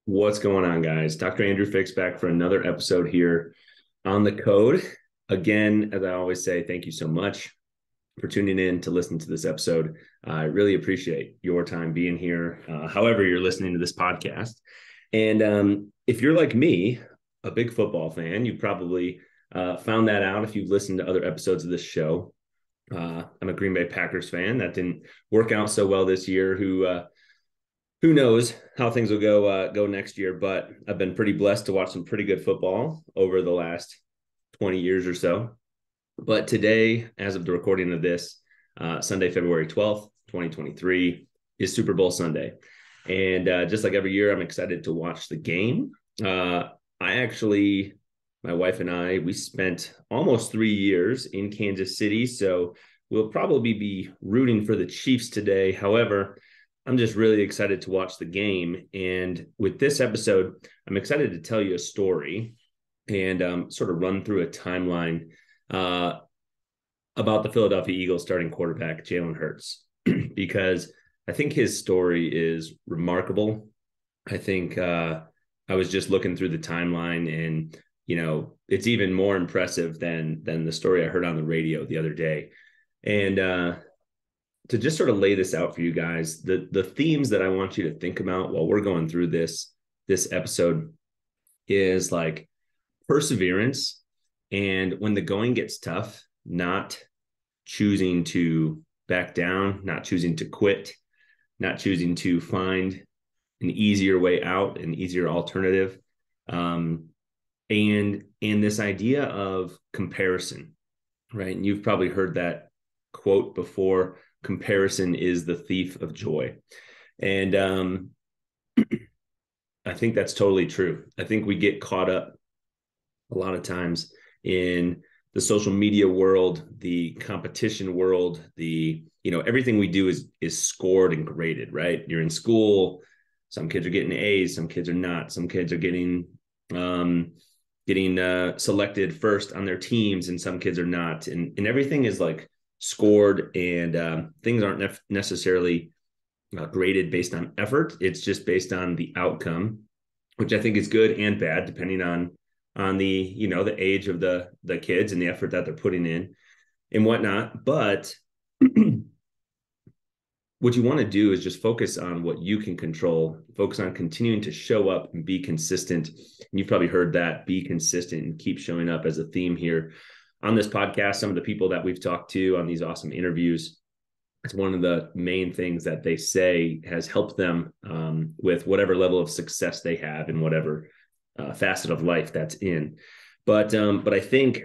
What's going on, guys? Dr. Andrew Fix back for another episode here on the code. Again, as I always say, thank you so much for tuning in to listen to this episode. I really appreciate your time being here, however, you're listening to this podcast. And if you're like me, a big football fan, you probably found that out if you've listened to other episodes of this show. I'm a Green Bay Packers fan. That didn't work out so well this year. Who knows how things will go next year, but I've been pretty blessed to watch some pretty good football over the last 20 years or so. But today, as of the recording of this, Sunday, February 12th, 2023, is Super Bowl Sunday. And just like every year, I'm excited to watch the game. My wife and I, we spent almost 3 years in Kansas City, so we'll probably be rooting for the Chiefs today. However, I'm just really excited to watch the game. And with this episode, I'm excited to tell you a story and sort of run through a timeline about the Philadelphia Eagles starting quarterback, Jalen Hurts, because I think his story is remarkable. I think I was just looking through the timeline and, it's even more impressive than the story I heard on the radio the other day. And to just sort of lay this out for you guys, the themes that I want you to think about while we're going through this episode is like perseverance, and when the going gets tough, not choosing to back down, not choosing to quit, not choosing to find an easier way out, an easier alternative, and this idea of comparison, right? And you've probably heard that quote before: comparison is the thief of joy. And I think that's totally true. I think we get caught up a lot of times in the social media world, the competition world, everything we do is scored and graded, right? You're in school, some kids are getting A's, some kids are not, some kids are getting selected first on their teams, and some kids are not, and everything is like scored, and things aren't necessarily graded based on effort. It's just based on the outcome, which I think is good and bad depending on the the age of the kids and the effort that they're putting in and whatnot. But what you want to do is just focus on what you can control, focus on continuing to show up and be consistent. And you've probably heard that, be consistent and keep showing up, as a theme here on this podcast. Some of the people that we've talked to on these awesome interviews, it's one of the main things that they say has helped them with whatever level of success they have in whatever facet of life that's in. But I think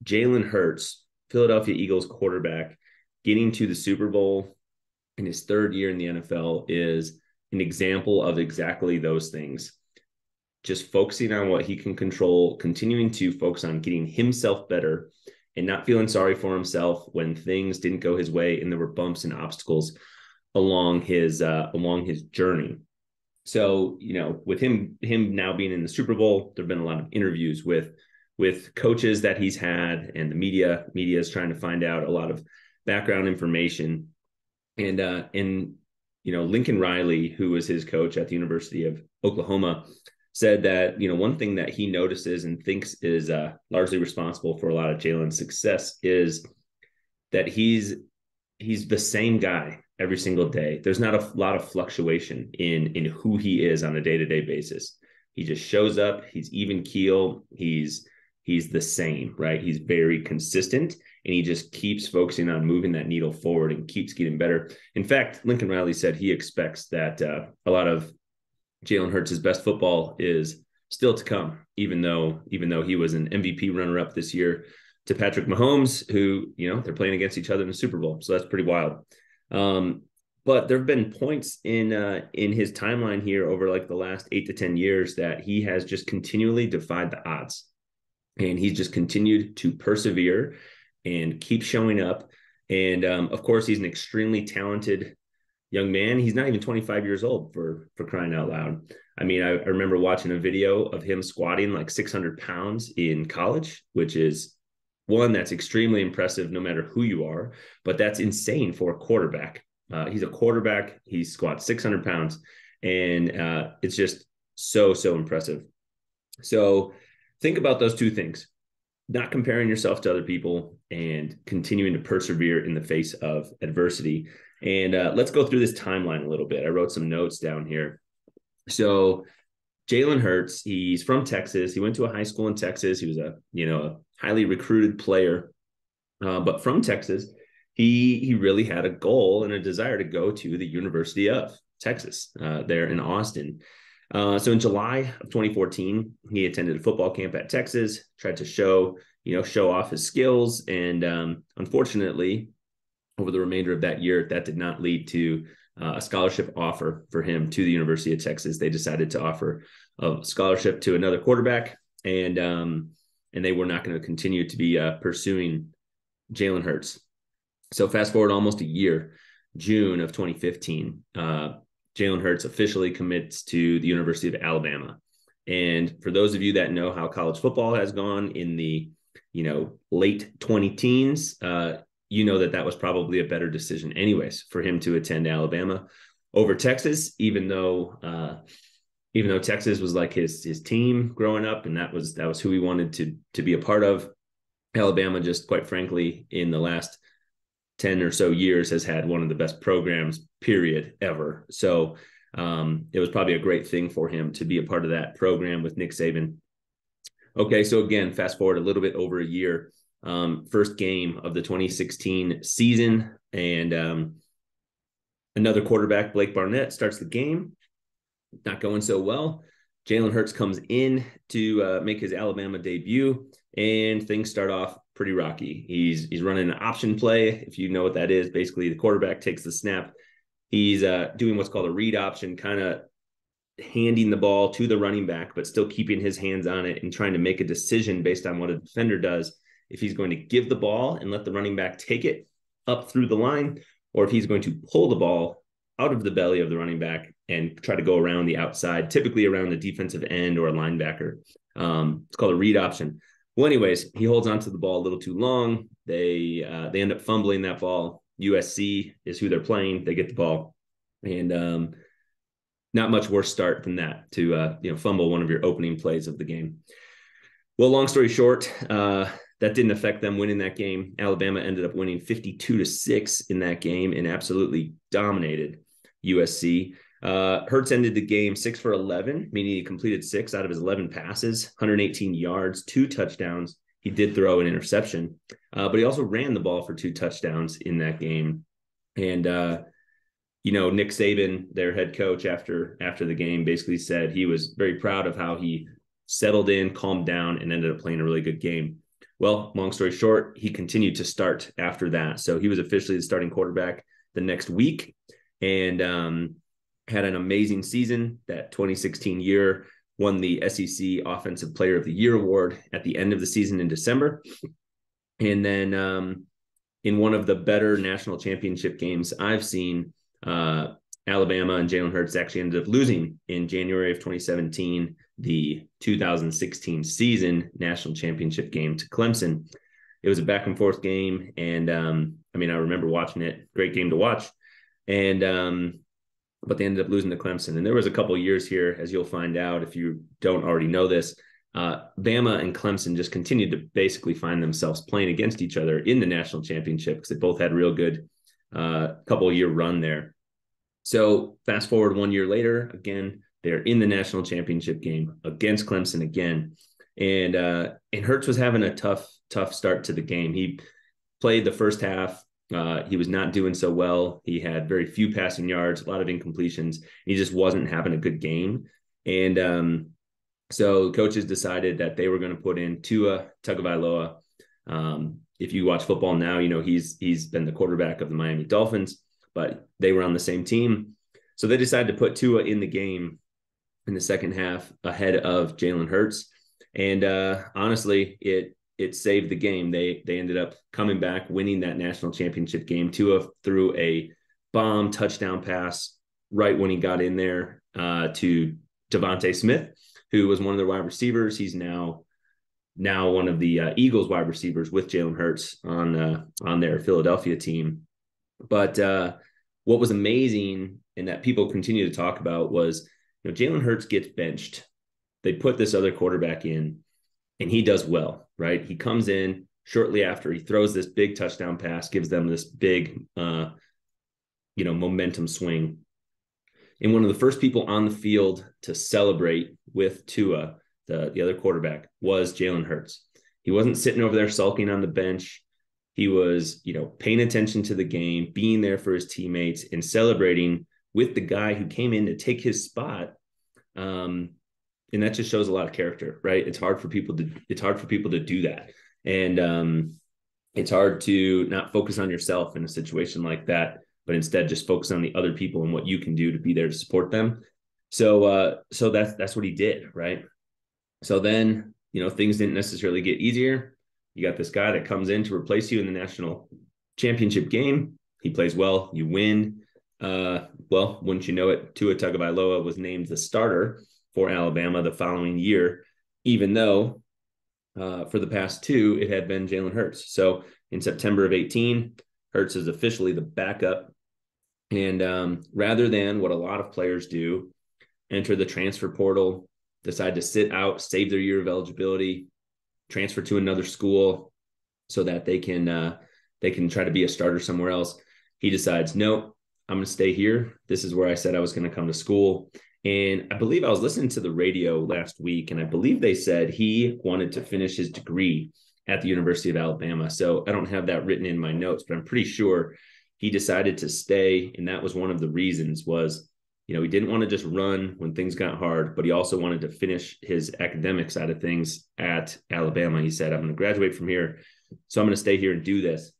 Jalen Hurts, Philadelphia Eagles quarterback, getting to the Super Bowl in his third year in the NFL is an example of exactly those things. Just focusing on what he can control, continuing to focus on getting himself better, and not feeling sorry for himself when things didn't go his way and there were bumps and obstacles along his journey. So, with him now being in the Super Bowl, there've been a lot of interviews with coaches that he's had, and the media is trying to find out a lot of background information. And Lincoln Riley, who was his coach at the University of Oklahoma, said that, one thing that he notices and thinks is largely responsible for a lot of Jalen's success is that he's the same guy every single day. There's not a lot of fluctuation in who he is on a day-to-day basis. He just shows up. He's even keel. He's the same, right? He's very consistent, and he just keeps focusing on moving that needle forward and keeps getting better. In fact, Lincoln Riley said he expects that a lot of Jalen Hurts' best football is still to come, even though he was an MVP runner-up this year to Patrick Mahomes, who, they're playing against each other in the Super Bowl. So that's pretty wild. But there have been points in his timeline here over like the last 8 to 10 years that he has just continually defied the odds, and he's just continued to persevere and keep showing up. And of course, he's an extremely talented young man. He's not even 25 years old, for crying out loud. I mean, I remember watching a video of him squatting like 600 pounds in college, which is one that's extremely impressive no matter who you are, but that's insane for a quarterback. He's a quarterback. He squats 600 pounds, and it's just So impressive. So think about those two things: not comparing yourself to other people and continuing to persevere in the face of adversity. And let's go through this timeline a little bit. I wrote some notes down here. So Jalen Hurts, he's from Texas. He went to a high school in Texas. He was a highly recruited player, but from Texas. He really had a goal and a desire to go to the University of Texas there in Austin. So in July of 2014, he attended a football camp at Texas, tried to show off his skills. And unfortunately, over the remainder of that year, that did not lead to a scholarship offer for him to the University of Texas. They decided to offer a scholarship to another quarterback, and they were not going to continue to be pursuing Jalen Hurts. So fast forward almost a year, June of 2015, Jalen Hurts officially commits to the University of Alabama. And for those of you that know how college football has gone in the late 20 teens, that was probably a better decision anyways for him to attend Alabama over Texas, even though Texas was like his team growing up, and that was who he wanted to be a part of. Alabama, just quite frankly, in the last 10 or so years, has had one of the best programs, period, ever. So it was probably a great thing for him to be a part of that program with Nick Saban. Okay, so again, fast forward a little bit over a year. First game of the 2016 season, and another quarterback, Blake Barnett, starts the game. Not going so well. Jalen Hurts comes in to make his Alabama debut, and things start off pretty rocky. He's running an option play. If you know what that is, basically the quarterback takes the snap. He's doing what's called a read option, kind of handing the ball to the running back, but still keeping his hands on it and trying to make a decision based on what a defender does, if he's going to give the ball and let the running back take it up through the line, or if he's going to pull the ball out of the belly of the running back and try to go around the outside, typically around the defensive end or a linebacker. It's called a read option. Well, anyways, he holds onto the ball a little too long. They end up fumbling that ball. USC is who they're playing. They get the ball, and not much worse start than that to fumble one of your opening plays of the game. Well, long story short, that didn't affect them winning that game. Alabama ended up winning 52-6 in that game and absolutely dominated USC. Hurts ended the game 6 for 11, meaning he completed 6 out of his 11 passes, 118 yards, 2 touchdowns. He did throw an interception, but he also ran the ball for 2 touchdowns in that game. And Nick Saban, their head coach, after the game, basically said he was very proud of how he settled in, calmed down, and ended up playing a really good game. Well, long story short, he continued to start after that. So he was officially the starting quarterback the next week, and had an amazing season. That 2016 year, won the SEC Offensive Player of the Year award at the end of the season in December. And then in one of the better national championship games I've seen, Alabama and Jalen Hurts actually ended up losing in January of 2017, the 2016 season national championship game to Clemson. It was a back and forth game. And I remember watching it. Great game to watch. And but they ended up losing to Clemson. And there was a couple of years here, as you'll find out if you don't already know this, Bama and Clemson just continued to basically find themselves playing against each other in the national championship, because they both had real good couple of year run there. So fast forward 1 year later, again, they're in the national championship game against Clemson again. And Hurts was having a tough start to the game. He played the first half. He was not doing so well. He had very few passing yards, a lot of incompletions. He just wasn't having a good game. And so coaches decided that they were going to put in Tua Tagovailoa. If you watch football now, he's been the quarterback of the Miami Dolphins, but they were on the same team. So they decided to put Tua in the game in the second half ahead of Jalen Hurts. And honestly, it saved the game. They ended up coming back, winning that national championship game. Tua threw a bomb touchdown pass right when he got in there to Devontae Smith, who was one of their wide receivers. He's now one of the Eagles wide receivers with Jalen Hurts on their Philadelphia team. But what was amazing and that people continue to talk about was Jalen Hurts gets benched. They put this other quarterback in, and he does well, right? He comes in shortly after, he throws this big touchdown pass, gives them this big, momentum swing. And one of the first people on the field to celebrate with Tua, the other quarterback, was Jalen Hurts. He wasn't sitting over there sulking on the bench. He was, paying attention to the game, being there for his teammates, and celebrating with the guy who came in to take his spot. And that just shows a lot of character, right? It's hard for people to do that. And it's hard to not focus on yourself in a situation like that, but instead just focus on the other people and what you can do to be there to support them. So that's what he did, right? So then, things didn't necessarily get easier. You got this guy that comes in to replace you in the national championship game. He plays well, you win. Well, wouldn't you know it, Tua Tagovailoa was named the starter for Alabama the following year, even though for the past two, it had been Jalen Hurts. So in September of 18, Hurts is officially the backup. And rather than what a lot of players do, enter the transfer portal, decide to sit out, save their year of eligibility, transfer to another school so that they can try to be a starter somewhere else, he decides, no, I'm going to stay here. This is where I said I was going to come to school. And I believe I was listening to the radio last week, and I believe they said he wanted to finish his degree at the University of Alabama. So I don't have that written in my notes, but I'm pretty sure he decided to stay. And that was one of the reasons was, he didn't want to just run when things got hard, but he also wanted to finish his academic side of things at Alabama. He said, I'm going to graduate from here, so I'm going to stay here and do this.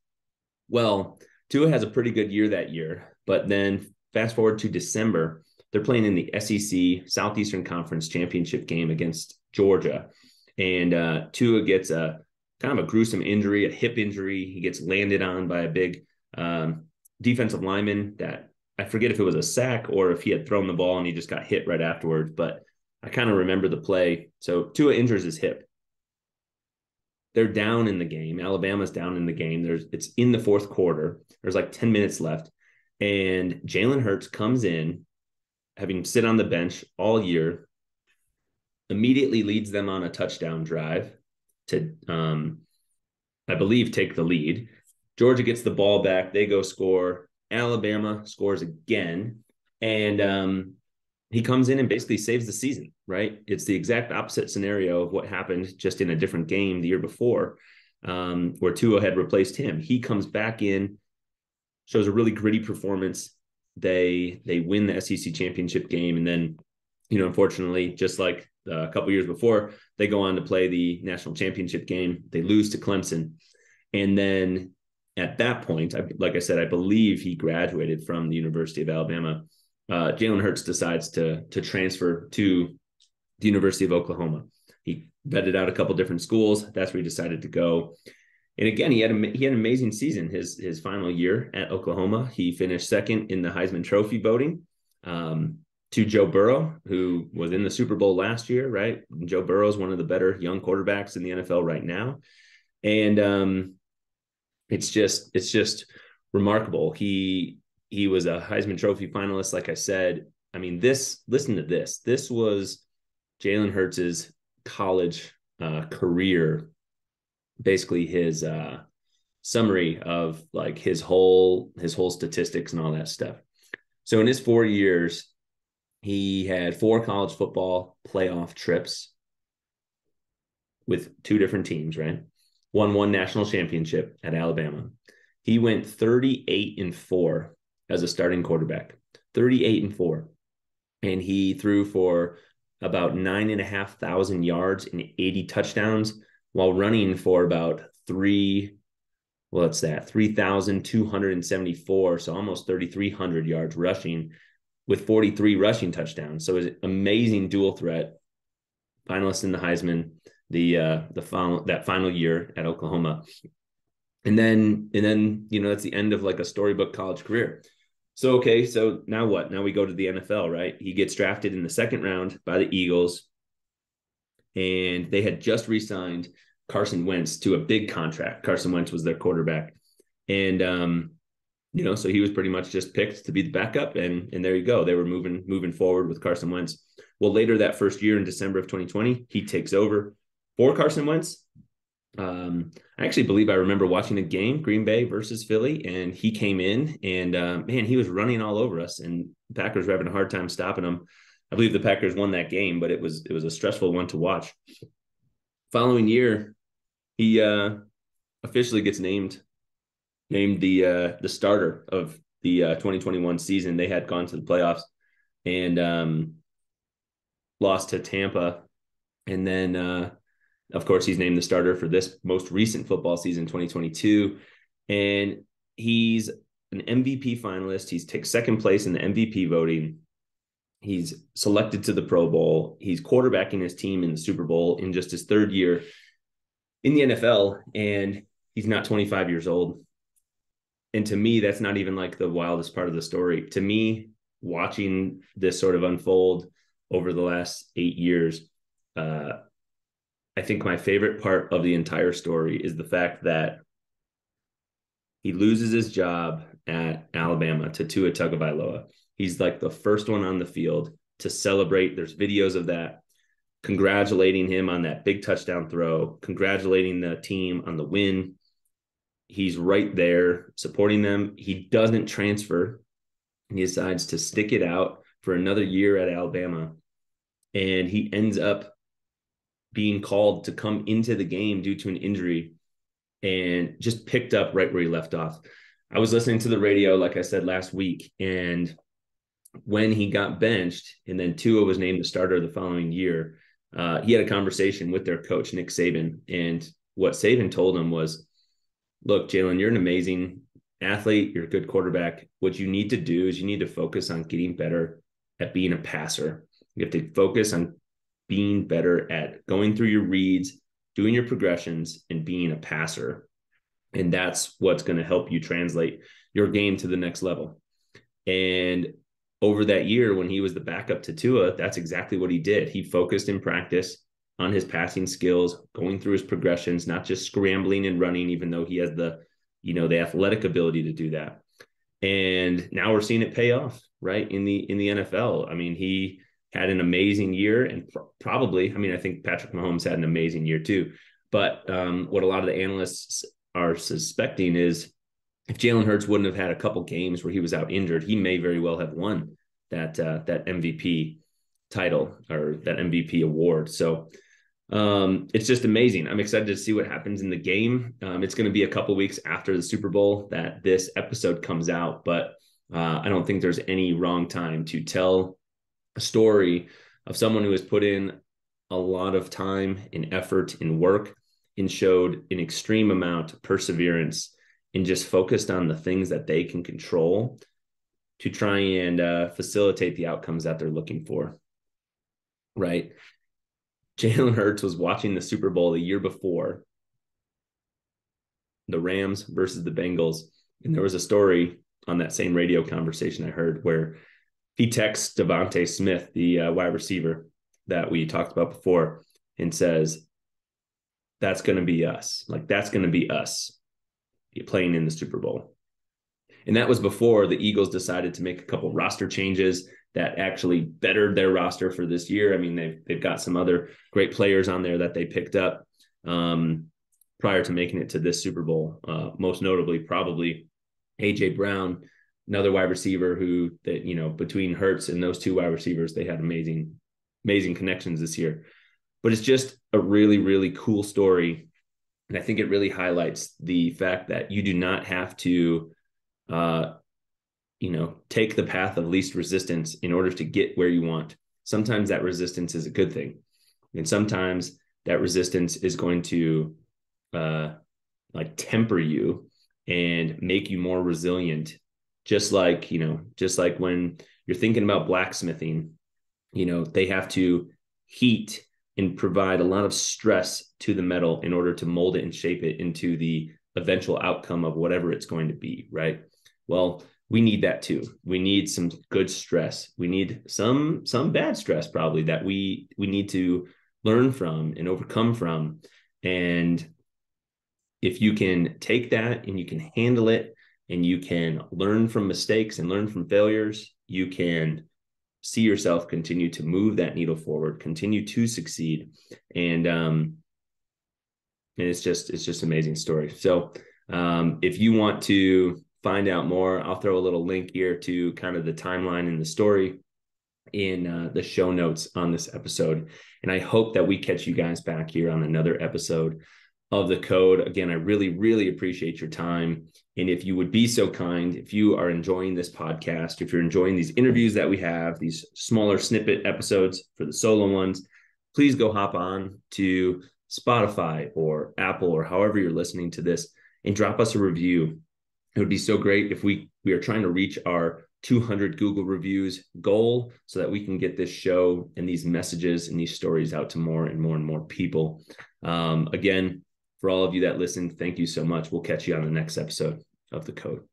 Well, Tua has a pretty good year that year, but then fast forward to December, they're playing in the SEC Southeastern Conference Championship game against Georgia. And Tua gets a kind of a gruesome injury, a hip injury. He gets landed on by a big defensive lineman that I forget if it was a sack or if he had thrown the ball and he just got hit right afterwards, but I kind of remember the play. So Tua injures his hip. They're down in the game. Alabama's down in the game. It's in the fourth quarter. There's like 10 minutes left. And Jalen Hurts comes in, having sit on the bench all year, immediately leads them on a touchdown drive to, I believe, take the lead. Georgia gets the ball back. They go score. Alabama scores again. And he comes in and basically saves the season, right? It's the exact opposite scenario of what happened just in a different game the year before, where Tua had replaced him. He comes back in, shows a really gritty performance. They win the SEC championship game. And then, unfortunately, just like a couple years before, they go on to play the national championship game. They lose to Clemson. And then at that point, like I said, I believe he graduated from the University of Alabama. Jalen Hurts decides to transfer to the University of Oklahoma. He vetted out a couple different schools. That's where he decided to go. And again, he had an amazing season. His final year at Oklahoma, he finished second in the Heisman Trophy voting to Joe Burrow, who was in the Super Bowl last year, right? Joe Burrow is one of the better young quarterbacks in the NFL right now. And it's just remarkable. He was a Heisman Trophy finalist, like I said. I mean, listen to this. This was Jalen Hurts' college career, basically his summary of like his whole statistics and all that stuff. So in his 4 years, he had 4 college football playoff trips with 2 different teams, right? Won 1 national championship at Alabama. He went 38-4 as a starting quarterback, 38-4. And he threw for about 9,500 yards and 80 touchdowns while running for about 3,274. So almost 3,300 yards rushing with 43 rushing touchdowns. So it was an amazing dual threat. Finalist in the Heisman, that final year at Oklahoma. And then, that's the end of like a storybook college career. So, okay, so now what? Now we go to the NFL, right? He gets drafted in the second round by the Eagles, and they had just re-signed Carson Wentz to a big contract. Carson Wentz was their quarterback. And, so he was pretty much just picked to be the backup, and there you go. They were moving forward with Carson Wentz. Well, later that first year in December of 2020, he takes over for Carson Wentz. I actually believe I remember watching a game, Green Bay versus Philly, and he came in and man, he was running all over us, and the Packers were having a hard time stopping him. I believe the Packers won that game, but it was a stressful one to watch. Following year, he officially gets named the starter of the 2021 season. They had gone to the playoffs and lost to Tampa, and then of course he's named the starter for this most recent football season, 2022, and he's an MVP finalist. He's takes second place in the MVP voting. He's selected to the Pro Bowl. He's quarterbacking his team in the Super Bowl in just his third year in the NFL, and he's not 25 years old. And to me, that's not even like the wildest part of the story. To me, watching this sort of unfold over the last 8 years, I think my favorite part of the entire story is the fact that he loses his job at Alabama to Tua Tagovailoa. He's like the first one on the field to celebrate. There's videos of that, congratulating him on that big touchdown throw, congratulating the team on the win. He's right there supporting them. He doesn't transfer. He decides to stick it out for another year at Alabama. And he ends up being called to come into the game due to an injury and just picked up right where he left off. I was listening to the radio, like I said, last week, and when he got benched and then Tua was named the starter the following year, he had a conversation with their coach, Nick Saban. And what Saban told him was, look, Jalen, you're an amazing athlete. You're a good quarterback. What you need to do is you need to focus on getting better at being a passer. You have to focus on being better at going through your reads, doing your progressions, and being a passer. And that's what's going to help you translate your game to the next level. And over that year, when he was the backup to Tua, that's exactly what he did. He focused in practice on his passing skills, going through his progressions, not just scrambling and running, even though he has the athletic ability to do that. And now we're seeing it pay off, right? In the NFL. I mean, he had an amazing year, and probably, I think Patrick Mahomes had an amazing year too. But what a lot of the analysts are suspecting is if Jalen Hurts wouldn't have had a couple games where he was out injured, he may very well have won that MVP title or that MVP award. So it's just amazing. I'm excited to see what happens in the game. It's going to be a couple weeks after the Super Bowl that this episode comes out, but I don't think there's any wrong time to tell a story of someone who has put in a lot of time and effort and work and showed an extreme amount of perseverance and just focused on the things that they can control to try and facilitate the outcomes that they're looking for, right? Jalen Hurts was watching the Super Bowl the year before, the Rams versus the Bengals, and there was a story on that same radio conversation I heard where he texts Devontae Smith, the wide receiver that we talked about before, and says, that's going to be us. Like, that's going to be us playing in the Super Bowl. And that was before the Eagles decided to make a couple roster changes that actually bettered their roster for this year. I mean, they've got some other great players on there that they picked up prior to making it to this Super Bowl. Most notably, probably A.J. Brown, another wide receiver who, that between Hurts and those two wide receivers, they had amazing connections this year. But it's just a really, really cool story. And I think it really highlights the fact that you do not have to take the path of least resistance in order to get where you want. Sometimes that resistance is a good thing. And sometimes that resistance is going to temper you and make you more resilient. Just like when you're thinking about blacksmithing, they have to heat and provide a lot of stress to the metal in order to mold it and shape it into the eventual outcome of whatever it's going to be, right? Well, we need that too. We need some good stress. We need some bad stress probably that we need to learn from and overcome from. And if you can take that and you can handle it and you can learn from mistakes and learn from failures, you can see yourself continue to move that needle forward, continue to succeed. And it's just amazing story. So if you want to find out more, I'll throw a little link here to kind of the timeline and the story in the show notes on this episode. And I hope that we catch you guys back here on another episode of The Code. Again, I really, really appreciate your time. And if you would be so kind, if you are enjoying this podcast, if you're enjoying these interviews that we have, these smaller snippet episodes for the solo ones, please go hop on to Spotify or Apple or however you're listening to this and drop us a review. It would be so great if we are trying to reach our 200 Google reviews goal so that we can get this show and these messages and these stories out to more and more and more people. Again, for all of you that listen, thank you so much. We'll catch you on the next episode of The Code.